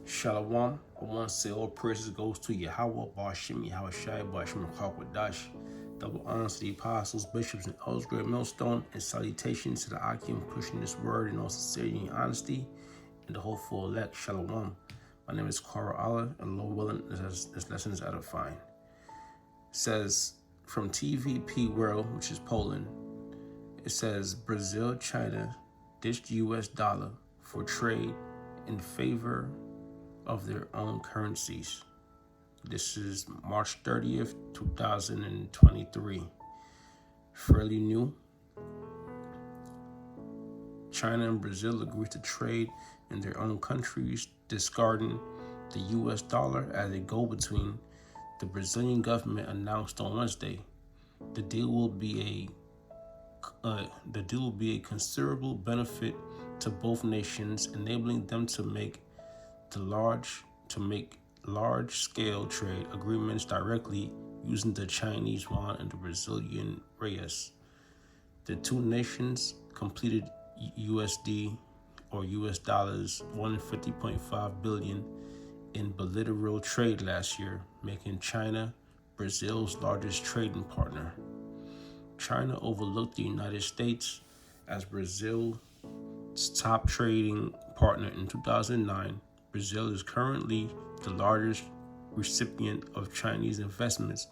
Shalom. I want to say all praises goes to Yahweh, Bashim, Yahweh Shai, Bashim, Kwadash. Double honors to the apostles, bishops, and elders, great millstone, and salutations to the Akim pushing this word in all sincerity and honesty, and the hopeful elect. Shalom. My name is Kara Allah, and Lord willing, this lesson is edifying. It says from TVP World, which is Poland, it says Brazil, China ditched US dollar for trade in favor of their own currencies. This is March 30th, 2023. Fairly new. China and Brazil agreed to trade in their own countries, discarding the US dollar as a go-between. The Brazilian government announced on Wednesday the deal will be a considerable benefit to both nations, enabling them to make large-scale trade agreements directly using the Chinese yuan and the Brazilian reais. The two nations completed USD or US dollars 150.5 billion in bilateral trade last year, making China Brazil's largest trading partner. China overlooked the United States as Brazil's top trading partner in 2009. Brazil is currently the largest recipient of Chinese investments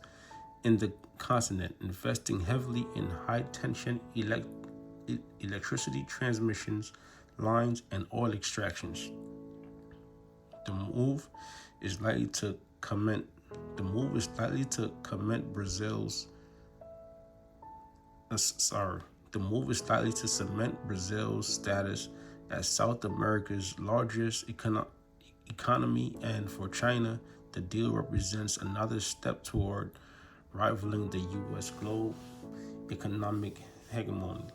in the continent, investing heavily in high-tension electricity transmissions lines and oil extractions. The move is likely to cement Brazil's status as South America's largest economy, and for China, the deal represents another step toward rivaling the U.S. global economic hegemony.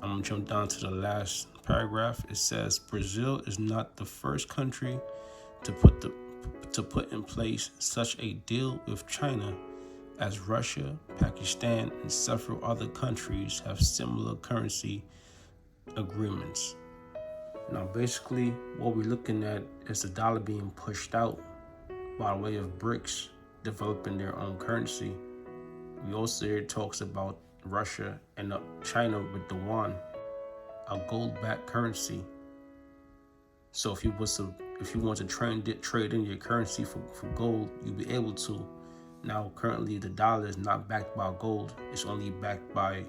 I'm going to jump down to the last paragraph. It says Brazil is not the first country to put in place such a deal with China, as Russia, Pakistan, and several other countries have similar currency agreements. Now, basically, what we're looking at is the dollar being pushed out by way of BRICS developing their own currency. We also hear talks about Russia and China with the yuan, a gold-backed currency. So if you want to trade in your currency for gold, you'll be able to. Now, currently, the dollar is not backed by gold; it's only backed by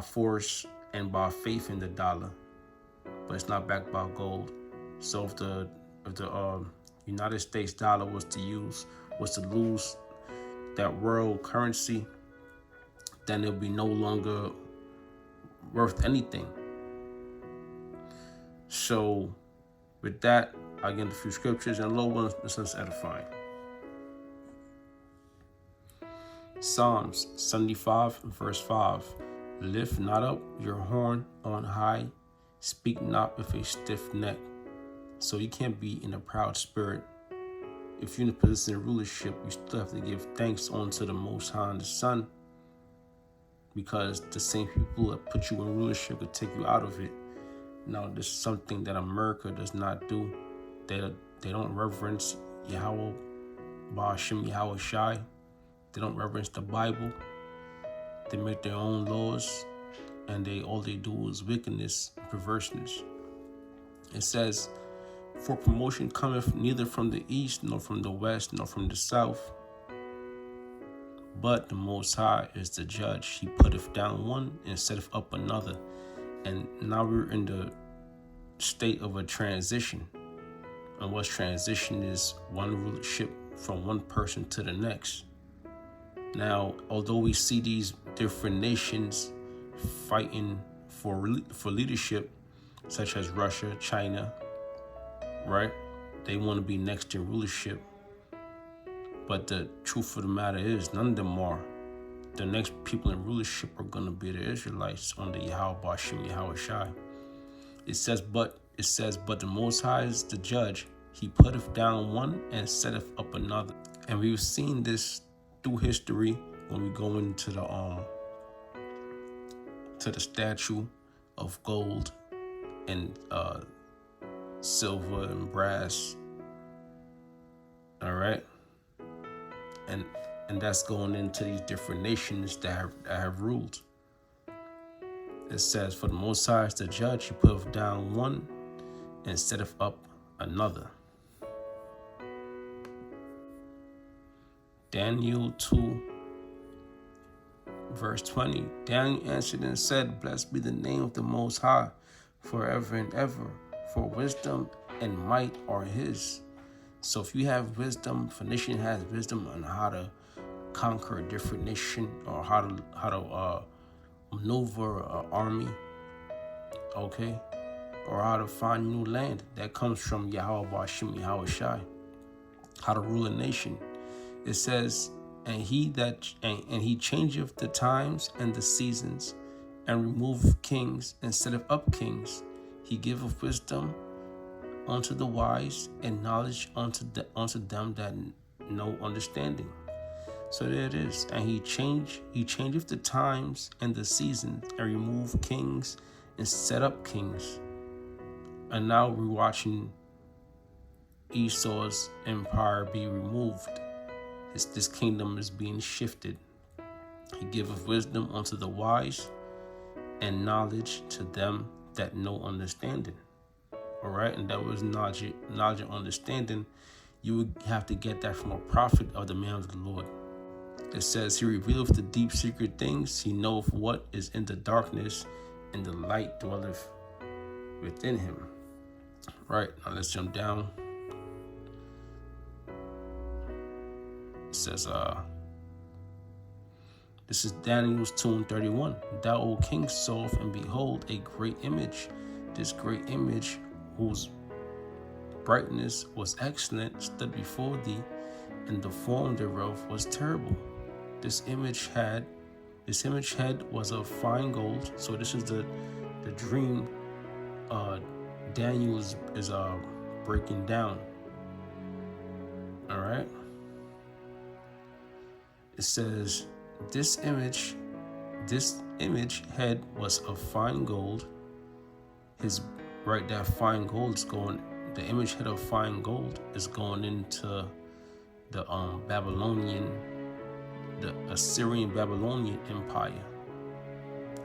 force and by faith in the dollar, but it's not backed by gold. So if the United States dollar was to lose that world currency, then it'll be no longer worth anything. So with that, I get a few scriptures, and Lord willing, this is edifying. Psalms 75, verse 5. Lift not up your horn on high, speak not with a stiff neck. So you can't be in a proud spirit. If you're in a position of rulership, you still have to give thanks unto the Most High and the Son, because the same people that put you in rulership could take you out of it. Now, this is something that America does not do. They don't reverence Yahweh, Bashim, Yahweh Shai. They don't reverence the Bible. They make their own laws, and all they do is wickedness and perverseness. It says, for promotion cometh neither from the east, nor from the west, nor from the south, but the Most High is the judge. He putteth down one and setteth up another. And now we're in the state of a transition. And what's transition is one rulership from one person to the next. Now, although we see these different nations fighting for leadership, such as Russia, China, right? They want to be next in rulership. But the truth of the matter is, none of them are. The next people in rulership are going to be the Israelites under Yahweh Bashim, Yahweh Shai. It says, but the Most High is the judge. He putteth down one and setteth up another. And we've seen this through history when we go into the statue of gold and silver and brass. All right, and that's going into these different nations that have ruled. It says, "For the Most High is the judge; He putteth down one and setteth up another." Daniel 2, verse 20. Daniel answered and said, "Blessed be the name of the Most High, forever and ever. For wisdom and might are His." So if you have wisdom, if a nation has wisdom on how to conquer a different nation, or how to maneuver an army, okay, or how to find new land, that comes from Yahweh Bashim Yahweh Shai. How to rule a nation. It says, and he changeth the times and the seasons, and removeth kings and setteth up kings. He giveth wisdom unto the wise, and knowledge unto them that know understanding. So there it is. And he changeth the times and the seasons, and remove kings and set up kings. And now we're watching Esau's empire be removed. This kingdom is being shifted. He giveth wisdom unto the wise, and knowledge to them that know understanding. All right, and that was knowledge and understanding. You would have to get that from a prophet of the man of the Lord. It says, "He revealeth the deep secret things. He knoweth what is in the darkness, and the light dwelleth within him." Right, now let's jump down. It says, this is Daniel's 2:31. "Thou, O king, sawest, and behold, a great image. This great image, whose brightness was excellent, stood before thee, and the form thereof was terrible. This image head was of fine gold." So this is the dream Daniel is breaking down. All right. It says, this image head was of fine gold. That fine gold is going. The image head of fine gold is going into the Assyrian Babylonian Empire.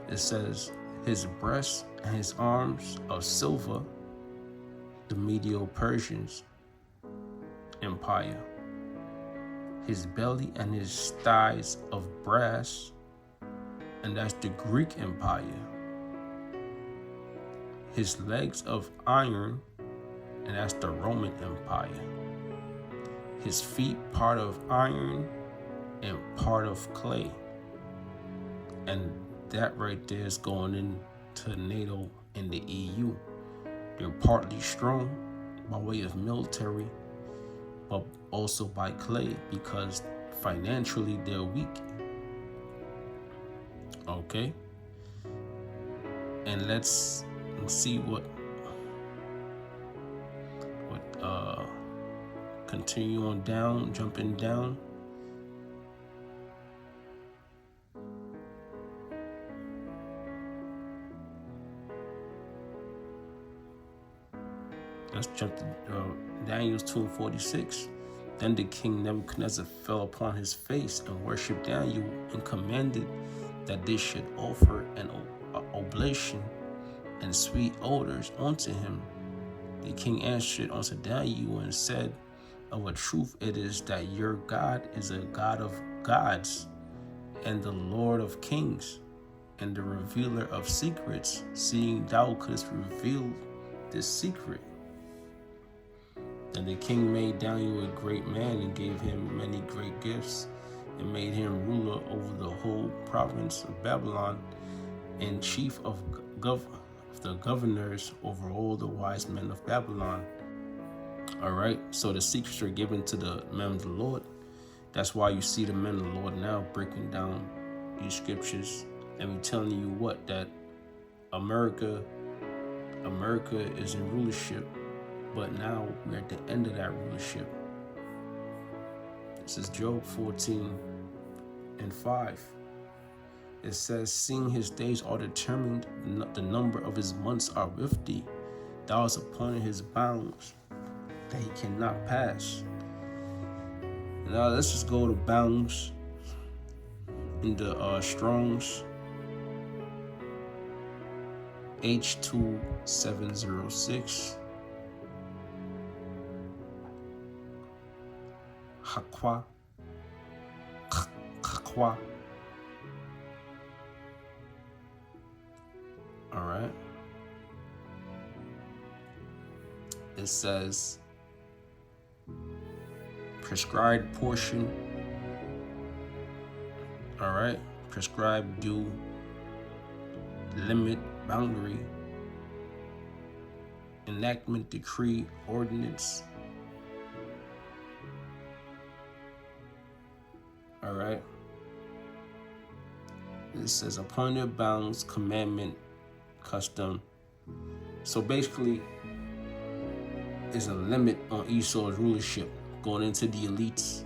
It says, his breast and his arms of silver, the Medo-Persians Empire. His belly and his thighs of brass, and that's the Greek Empire. His legs of iron, and that's the Roman Empire. His feet part of iron and part of clay. And that right there is going into NATO and the EU. They're partly strong by way of military, but also by clay, because financially they're weak. Okay? And let's see what continue on down, jumping down. Let's jump to Daniel's 2:46. Then the king Nebuchadnezzar fell upon his face and worshipped Daniel, and commanded that they should offer an oblation and sweet odors unto him. The king answered unto Daniel and said, "Of a truth it is that your God is a God of gods, and the Lord of kings, and the revealer of secrets, seeing thou couldst reveal this secret." And the king made Daniel a great man, and gave him many great gifts, and made him ruler over the whole province of Babylon, and chief of the governors over all the wise men of Babylon. All right, so the secrets are given to the men of the Lord. That's why you see the men of the Lord now breaking down these scriptures and we telling you what, that America is in rulership, but now we're at the end of that rulership. This is Job 14:5. It says, seeing his days are determined, the number of his months are with thee. Thou hast appointed his bounds that he cannot pass. Now let's just go to bounds in the Strong's H2706. Hakwa. Kakwa. All right. It says prescribed portion. All right. Prescribed due, limit, boundary, enactment, decree, ordinance. All right. It says appointed bounds, commandment, custom. So basically, there's a limit on Esau's rulership going into the elites.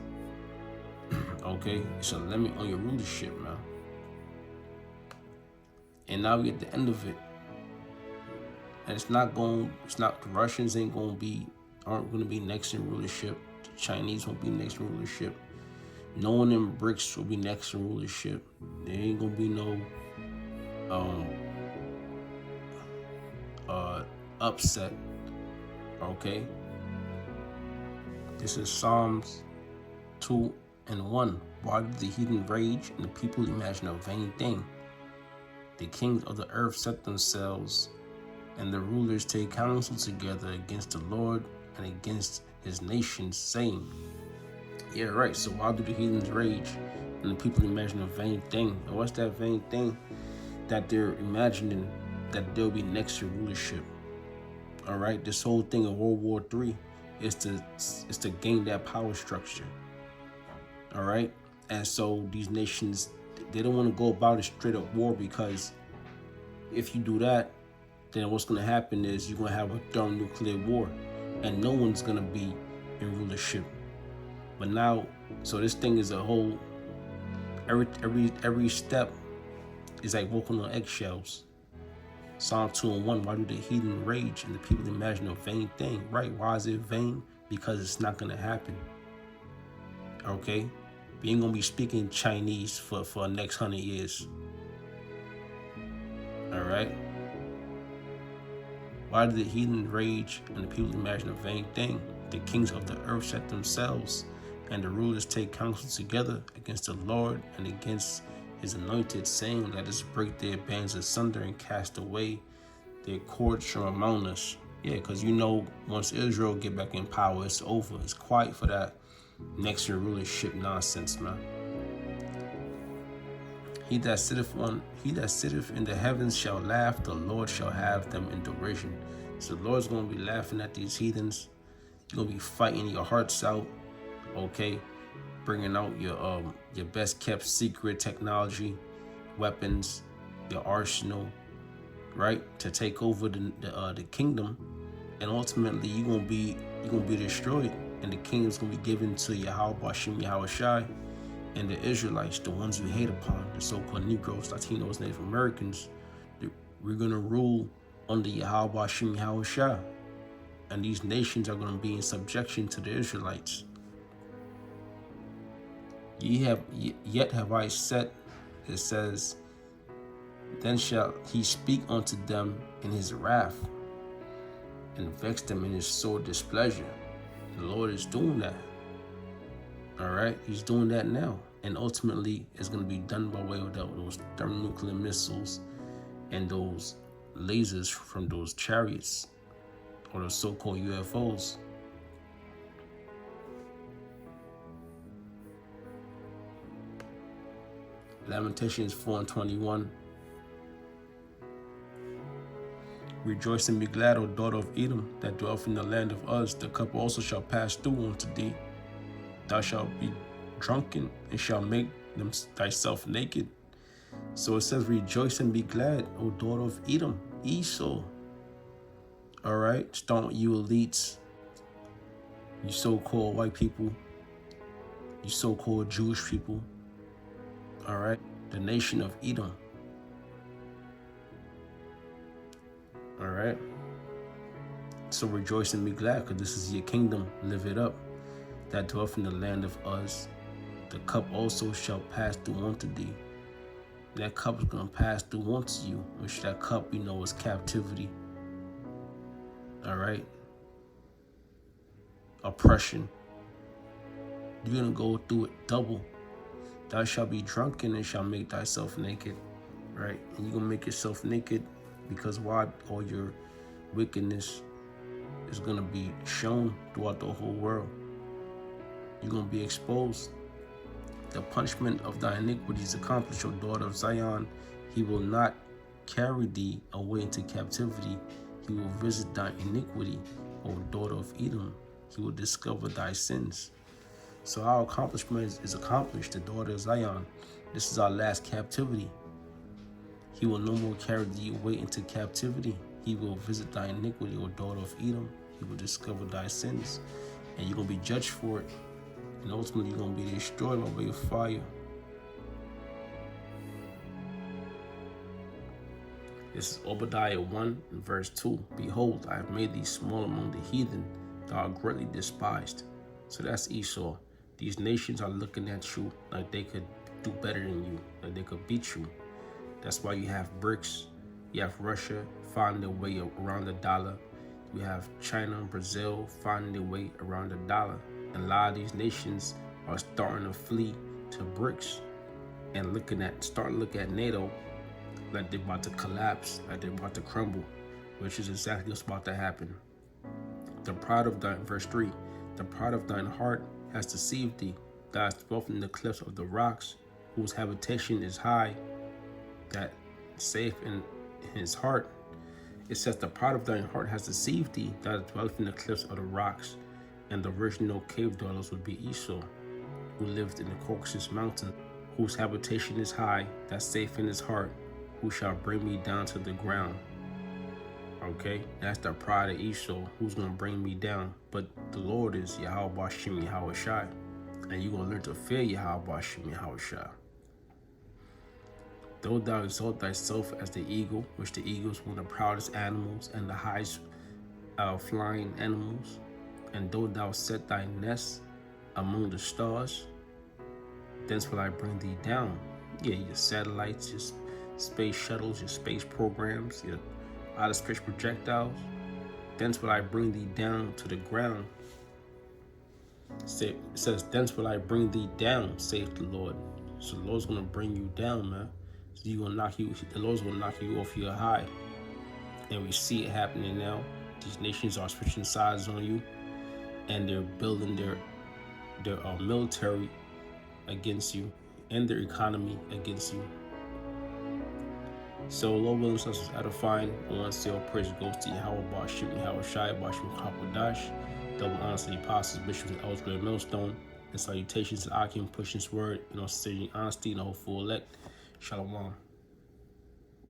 Okay, it's a limit on your rulership, man. And now we're at the end of it. And the Russians aren't gonna be next in rulership. The Chinese won't be next in rulership. No one in BRICS will be next in rulership. There ain't gonna be no upset. Okay. This is Psalms 2:1. Why do the heathen rage and the people imagine a vain thing? The kings of the earth set themselves, and the rulers take counsel together against the Lord and against his nations, saying, yeah, right. So why do the heathens rage and the people imagine a vain thing? And what's that vain thing? That they're imagining that they'll be next to rulership. All right. This whole thing of World War III is to gain that power structure. All right. And so these nations, they don't want to go about a straight up war, because if you do that, then what's going to happen is you're going to have a thermonuclear war, and no one's going to be in rulership. But now, so this thing is a whole, every step is like walking on eggshells. Psalm 2:1, why do the heathen rage and the people imagine a vain thing? Right, why is it vain? Because it's not going to happen. Okay? We ain't going to be speaking Chinese for the next 100 years. All right? Why do the heathen rage and the people imagine a vain thing? The kings of the earth set themselves, and the rulers take counsel together against the Lord and against his anointed, saying, let us break their bands asunder and cast away their cords from among us. Yeah, because once Israel get back in power, it's over. It's quiet for that next year rulership nonsense, man. He that sitteth in the heavens shall laugh, the Lord shall have them in derision. So the Lord's gonna be laughing at these heathens. You're gonna be fighting your hearts out, okay? Bringing out your best kept secret technology, weapons, your arsenal, right? To take over the kingdom, and ultimately you're gonna be destroyed, and the kingdom's gonna be given to Yahweh Bashim Yahweh Shai and the Israelites, the ones you hate upon, the so-called Negroes, Latinos, Native Americans. We're gonna rule under Yahweh Bashim Yahweh Shai, and these nations are gonna be in subjection to the Israelites. Yet have I said, it says, then shall he speak unto them in his wrath, and vex them in his sore displeasure. The Lord is doing that. All right, he's doing that now, and ultimately it's going to be done by way of those thermonuclear missiles and those lasers from those chariots or those so-called UFOs. Lamentations 4:21. Rejoice and be glad, O daughter of Edom, that dwelleth in the land of Uz. The cup also shall pass through unto thee. Thou shalt be drunken and shalt make thyself naked. So it says, rejoice and be glad, O daughter of Edom, Esau. All right, starting with you elites, you so-called white people, you so-called Jewish people. All right, the nation of Edom. All right. So rejoice and be glad, because this is your kingdom. Live it up. That dwelleth in the land of Uz. The cup also shall pass through unto thee. That cup is going to pass through unto you, which that cup, is captivity. All right. Oppression. You're going to go through it double. Thou shalt be drunken and shall make thyself naked. Right. And you're going to make yourself naked because why? All your wickedness is going to be shown throughout the whole world. You're going to be exposed. The punishment of thy iniquities accomplished, O daughter of Zion. He will not carry thee away into captivity. He will visit thy iniquity, O daughter of Edom. He will discover thy sins. So our accomplishment is accomplished, the daughter of Zion. This is our last captivity. He will no more carry thee away into captivity. He will visit thy iniquity, O daughter of Edom. He will discover thy sins, and you're going to be judged for it. And ultimately, you're going to be destroyed by way of fire. This is Obadiah 1 and verse 2. Behold, I have made thee small among the heathen. Thou art greatly despised. So that's Esau. These nations are looking at you like they could do better than you, like they could beat you. That's why you have BRICS. You have Russia finding their way around the dollar. You have China and Brazil finding their way around the dollar. And a lot of these nations are starting to flee to BRICS and starting to look at NATO like they're about to collapse, like they're about to crumble, which is exactly what's about to happen. Verse 3, the pride of thine heart has deceived thee. Thou hast dwelt in the cliffs of the rocks, whose habitation is high, that safe in his heart. It says, the pride of thine heart has deceived thee. Thou hast dwelt in the cliffs of the rocks. And the original cave dwellers would be Esau, who lived in the Caucasus mountain, whose habitation is high, that's safe in his heart, who shall bring me down to the ground. Okay, that's the pride of Esau, who's going to bring me down. But the Lord is Yahweh Bashim Yahweh Shai, and you're going to learn to fear Yahweh Bashim Yahweh Shai. Though thou exalt thyself as the eagle, which the eagle is one of the proudest animals and the highest flying animals, and though thou set thy nest among the stars, thence will I bring thee down. Yeah, your satellites, your space shuttles, your space programs, your outer space projectiles, thence will I bring thee down to the ground. It says, thence will I bring thee down, saith the Lord. So the Lord's going to bring you down, man. So the Lord's going to knock you off your high. And we see it happening now. These nations are switching sides on you, and they're building their military against you and their economy against you. So Lord willing, us is edifying. I want to say all praise goes to Yahweh Bashim Yahweh Shai Bashim Hakodash. Double honors to the apostles, bishops, and elders, great millstone, and salutations to Akim pushing his word, sincerity, honesty, and the whole full elect. Shalom.